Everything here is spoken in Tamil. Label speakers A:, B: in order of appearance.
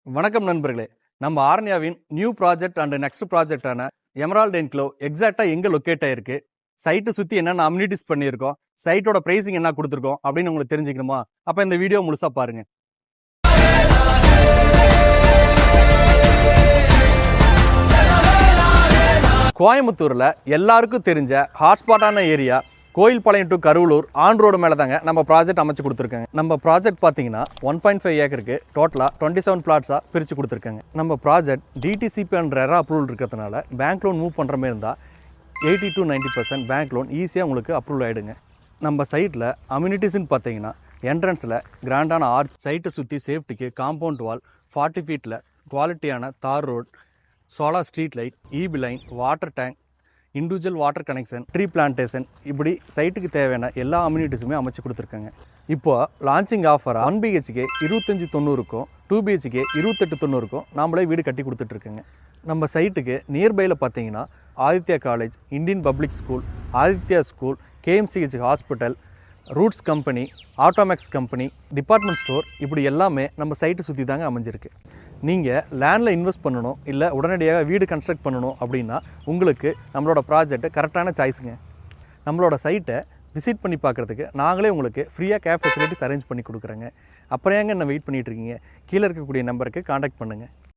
A: வணக்கம் நண்பர்களே. நம்ம ஆரண்யாவின் நியூ ப்ராஜெக்ட் அண்ட் நெக்ஸ்ட் ப்ராஜெக்டான எமரால்ட் என்க்ளோ எக்ஸாக்டா எங்க லொக்கேட் ஆயிருக்கு, சைட்டை சுத்தி என்னென்ன அம்யூனிட்டிஸ் பண்ணியிருக்கோம், சைட்டோட பிரைசிங் என்ன கொடுத்துருக்கோம் அப்படின்னு உங்களுக்கு தெரிஞ்சுக்கணுமா? அப்ப இந்த வீடியோ முழுசா பாருங்க. கோயம்புத்தூர்ல எல்லாருக்கும் தெரிஞ்ச ஹாட்ஸ்பாட்டான area Koilpalayam to Karuvalur on road மேலே தாங்க நம்ம ப்ராஜெக்ட் அமைச்சு கொடுத்துருக்காங்க. நம்ம ப்ராஜெக்ட் பார்த்தீங்கன்னா 1.5 ஏக்கருக்கு டோட்டலாக 27 பிளாட்ஸாக பிரித்து கொடுத்துருக்காங்க. நம்ம project DTCP and RERA approval இருக்கிறதுனால பேங்க் லோன் மூவ் பண்ணுற மாதிரி இருந்தால் 80 to 90% பேங்க் லோன் ஈஸியாக உங்களுக்கு அப்ரூவல் ஆகிடுங்க. நம்ம சைட்டில் அம்யூனிட்டிஸ்ன்னு பார்த்தீங்கன்னா என்ட்ரன்ஸில் கிராண்டான ஆர்ச், சைட்டை சுற்றி சேஃப்டிக்கு காம்பவுண்ட் வால், 40 ஃபீட்டில் குவாலிட்டியான தார் road, solar street light, EB line, water tank, individual water connection, tree plantation, இப்படி சைட்டுக்கு தேவையான எல்லா அம்யூனிட்டிஸுமே அமைச்சு கொடுத்துருக்காங்க. இப்போது லான்ச்சிங் ஆஃபராக 1 BHK 2590க்கும் 2 BHK 2890க்கும் நாமளே வீடு கட்டி கொடுத்துட்ருக்கோங்க. நம்ம சைட்டுக்கு நியர்பையில் பார்த்தீங்கன்னா Aditya college, Indian public school, Aditya school, KMCH hospital, Roots company, Automax company, department store, இப்படி எல்லாமே நம்ம சைட்டை சுற்றி தாங்க அமைஞ்சிருக்கு. நீங்கள் லேண்டில் இன்வெஸ்ட் பண்ணணும், இல்லை உடனடியாக வீடு கன்ஸ்ட்ரக்ட் பண்ணணும் அப்படின்னா உங்களுக்கு நம்மளோட ப்ராஜெக்ட் கரெக்டான சாய்ஸுங்க. நம்மளோட சைட்டை விசிட் பண்ணி பார்க்குறதுக்கு நாங்களே உங்களுக்கு ஃப்ரீயாக கேப் ஃபெசிலிட்டிஸ் அரேஞ்ச் பண்ணி கொடுக்குறோங்க. அப்புறம் ஏங்க என்ன வெயிட் பண்ணிகிட்ருக்கீங்க? கீழே இருக்கக்கூடிய நம்பருக்கு காண்டாக்ட் பண்ணுங்கள்.